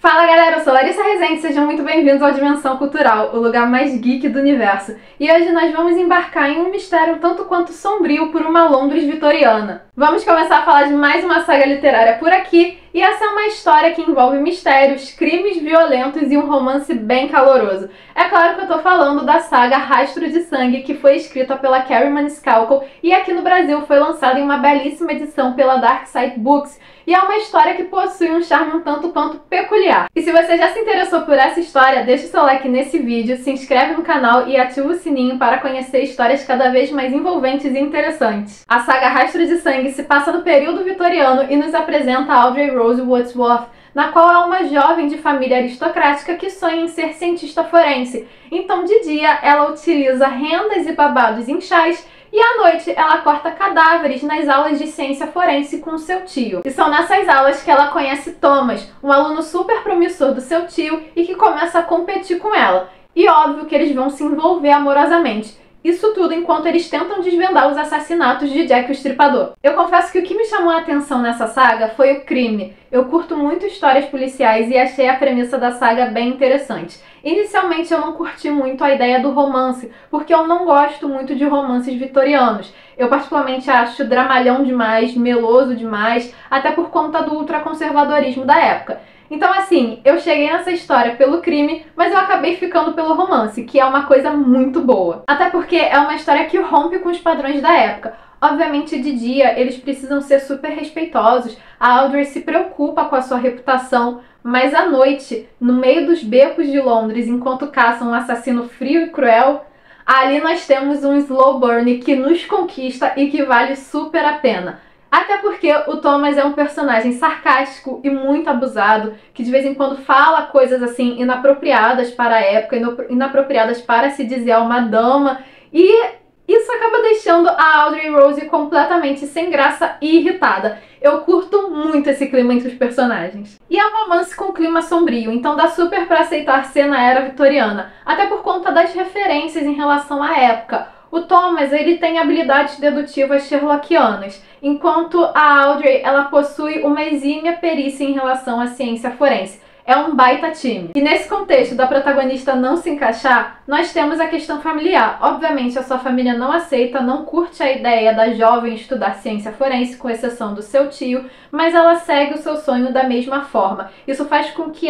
Fala galera, eu sou Larissa Rezende, sejam muito bem-vindos ao Dimensão Cultural, o lugar mais geek do universo. E hoje nós vamos embarcar em um mistério tanto quanto sombrio por uma Londres vitoriana. Vamos começar a falar de mais uma saga literária por aqui, e essa é uma história que envolve mistérios, crimes violentos e um romance bem caloroso. É claro que eu tô falando da saga Rastro de Sangue, que foi escrita pela Kerry Maniscalco e aqui no Brasil foi lançada em uma belíssima edição pela Dark Side Books, e é uma história que possui um charme um tanto quanto peculiar. E se você já se interessou por essa história, deixa o seu like nesse vídeo, se inscreve no canal e ativa o sininho para conhecer histórias cada vez mais envolventes e interessantes. A saga Rastro de Sangue se passa no período vitoriano e nos apresenta Audrey Rose Wadsworth, na qual é uma jovem de família aristocrática que sonha em ser cientista forense. Então, de dia, ela utiliza rendas e babados em chás, e à noite ela corta cadáveres nas aulas de ciência forense com seu tio. E são nessas aulas que ela conhece Thomas, um aluno super promissor do seu tio e que começa a competir com ela. E óbvio que eles vão se envolver amorosamente. Isso tudo enquanto eles tentam desvendar os assassinatos de Jack o Estripador. Eu confesso que o que me chamou a atenção nessa saga foi o crime. Eu curto muito histórias policiais e achei a premissa da saga bem interessante. Inicialmente eu não curti muito a ideia do romance, porque eu não gosto muito de romances vitorianos. Eu particularmente acho dramalhão demais, meloso demais, até por conta do ultraconservadorismo da época. Então assim, eu cheguei nessa história pelo crime, mas eu acabei ficando pelo romance, que é uma coisa muito boa. Até porque é uma história que rompe com os padrões da época. Obviamente, de dia, eles precisam ser super respeitosos, a Audrey se preocupa com a sua reputação, mas à noite, no meio dos becos de Londres, enquanto caçam um assassino frio e cruel, ali nós temos um slow burn que nos conquista e que vale super a pena. Até porque o Thomas é um personagem sarcástico e muito abusado, que de vez em quando fala coisas assim inapropriadas para a época, inapropriadas para se dizer a uma dama, e isso acaba deixando a Audrey Rose completamente sem graça e irritada. Eu curto muito esse clima entre os personagens. E é um romance com clima sombrio, então dá super pra aceitar ser na era vitoriana, até por conta das referências em relação à época. O Thomas, ele tem habilidades dedutivas sherlockianas, enquanto a Audrey, ela possui uma exímia perícia em relação à ciência forense. É um baita time. E nesse contexto da protagonista não se encaixar, nós temos a questão familiar. Obviamente a sua família não aceita, não curte a ideia da jovem estudar ciência forense, com exceção do seu tio, mas ela segue o seu sonho da mesma forma. Isso faz com que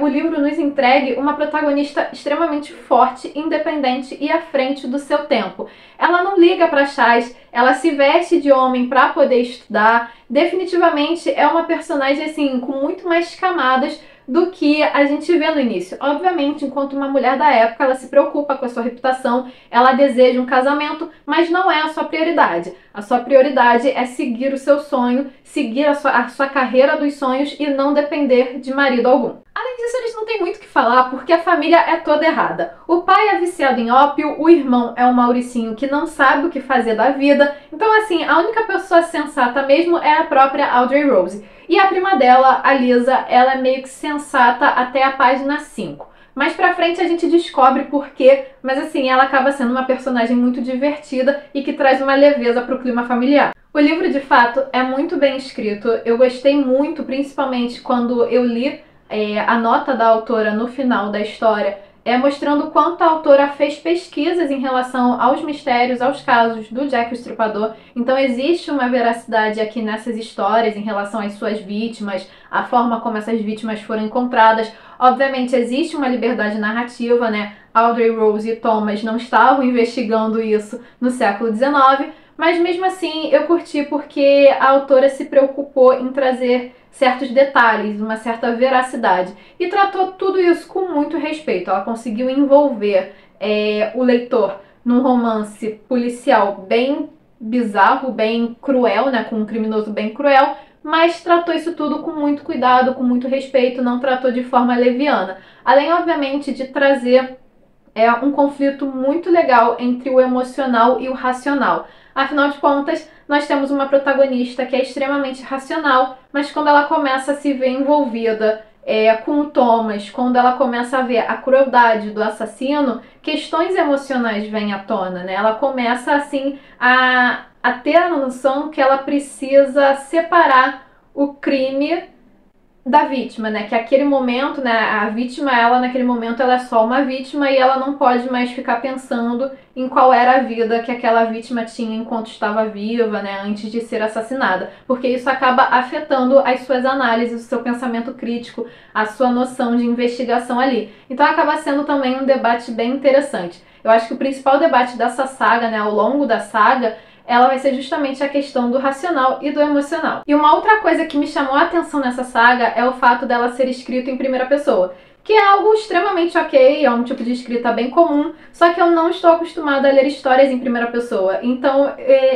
o livro nos entregue uma protagonista extremamente forte, independente e à frente do seu tempo. Ela não liga para chás, ela se veste de homem para poder estudar. Definitivamente é uma personagem assim com muito mais camadas do que a gente vê no início. Obviamente, enquanto uma mulher da época, ela se preocupa com a sua reputação, ela deseja um casamento, mas não é a sua prioridade. A sua prioridade é seguir o seu sonho, seguir a sua carreira dos sonhos e não depender de marido algum. Além disso, eles não têm muito o que falar porque a família é toda errada. O pai é viciado em ópio, o irmão é um mauricinho que não sabe o que fazer da vida. Então, assim, a única pessoa sensata mesmo é a própria Audrey Rose. E a prima dela, a Lisa, ela é meio que sensata até a página 5. Mais pra frente a gente descobre por quê, mas assim, ela acaba sendo uma personagem muito divertida e que traz uma leveza pro clima familiar. O livro, de fato, é muito bem escrito. Eu gostei muito, principalmente quando eu li a nota da autora no final da história, mostrando quanto a autora fez pesquisas em relação aos mistérios, aos casos do Jack o Estripador. Então existe uma veracidade aqui nessas histórias em relação às suas vítimas, a forma como essas vítimas foram encontradas. Obviamente existe uma liberdade narrativa, né? Audrey Rose e Thomas não estavam investigando isso no século XIX, mas mesmo assim eu curti porque a autora se preocupou em trazer certos detalhes, uma certa veracidade, e tratou tudo isso com muito respeito. Ela conseguiu envolver o leitor num romance policial bem bizarro, bem cruel, né, com um criminoso bem cruel, mas tratou isso tudo com muito cuidado, com muito respeito, não tratou de forma leviana. Além, obviamente, de trazer um conflito muito legal entre o emocional e o racional. Afinal de contas, nós temos uma protagonista que é extremamente racional, mas quando ela começa a se ver envolvida com o Thomas, quando ela começa a ver a crueldade do assassino, questões emocionais vêm à tona, né? Ela começa, assim, a ter a noção que ela precisa separar o crime da vítima, né? Que aquele momento, né, a vítima, ela naquele momento ela é só uma vítima e ela não pode mais ficar pensando em qual era a vida que aquela vítima tinha enquanto estava viva, né, antes de ser assassinada, porque isso acaba afetando as suas análises, o seu pensamento crítico, a sua noção de investigação ali. Então acaba sendo também um debate bem interessante. Eu acho que o principal debate dessa saga, né, ao longo da saga, ela vai ser justamente a questão do racional e do emocional. E uma outra coisa que me chamou a atenção nessa saga é o fato dela ser escrita em primeira pessoa, que é algo extremamente ok, é um tipo de escrita bem comum, só que eu não estou acostumada a ler histórias em primeira pessoa, então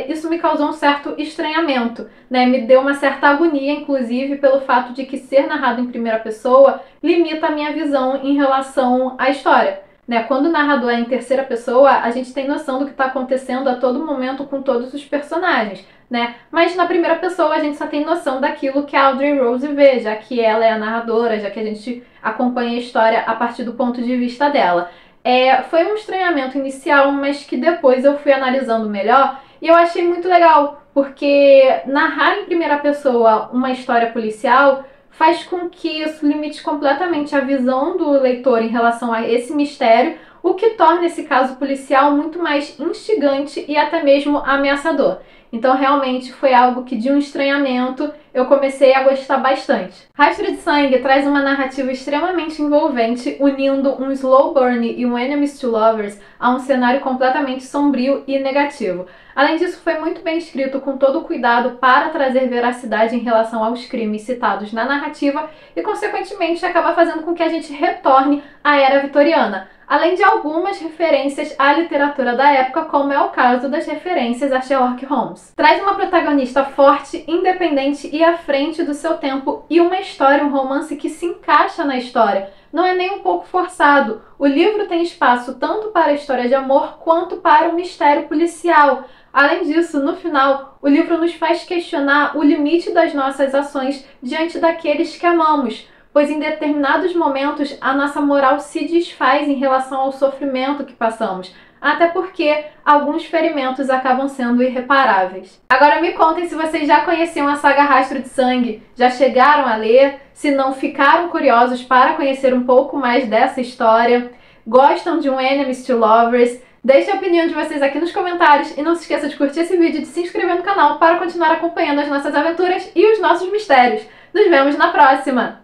isso me causou um certo estranhamento, né? Me deu uma certa agonia, inclusive, pelo fato de que ser narrado em primeira pessoa limita a minha visão em relação à história. Né? Quando o narrador é em terceira pessoa, a gente tem noção do que está acontecendo a todo momento com todos os personagens, né? Mas na primeira pessoa a gente só tem noção daquilo que a Audrey Rose vê, já que ela é a narradora, já que a gente acompanha a história a partir do ponto de vista dela. Foi um estranhamento inicial, mas que depois eu fui analisando melhor e eu achei muito legal, porque narrar em primeira pessoa uma história policial faz com que isso limite completamente a visão do leitor em relação a esse mistério, o que torna esse caso policial muito mais instigante e até mesmo ameaçador. Então realmente foi algo que de um estranhamento eu comecei a gostar bastante. Rastro de Sangue traz uma narrativa extremamente envolvente, unindo um slow burn e um enemies to lovers a um cenário completamente sombrio e negativo. Além disso, foi muito bem escrito, com todo o cuidado para trazer veracidade em relação aos crimes citados na narrativa e, consequentemente, acaba fazendo com que a gente retorne à era vitoriana, além de algumas referências à literatura da época, como é o caso das referências a Sherlock Holmes. Traz uma protagonista forte, independente e à frente do seu tempo e uma história, um romance que se encaixa na história. Não é nem um pouco forçado. O livro tem espaço tanto para a história de amor quanto para o mistério policial. Além disso, no final, o livro nos faz questionar o limite das nossas ações diante daqueles que amamos, pois em determinados momentos a nossa moral se desfaz em relação ao sofrimento que passamos, até porque alguns ferimentos acabam sendo irreparáveis. Agora me contem se vocês já conheciam a saga Rastro de Sangue, já chegaram a ler, se não ficaram curiosos para conhecer um pouco mais dessa história, gostam de um Enemies to Lovers. Deixe a opinião de vocês aqui nos comentários e não se esqueça de curtir esse vídeo e de se inscrever no canal para continuar acompanhando as nossas aventuras e os nossos mistérios. Nos vemos na próxima!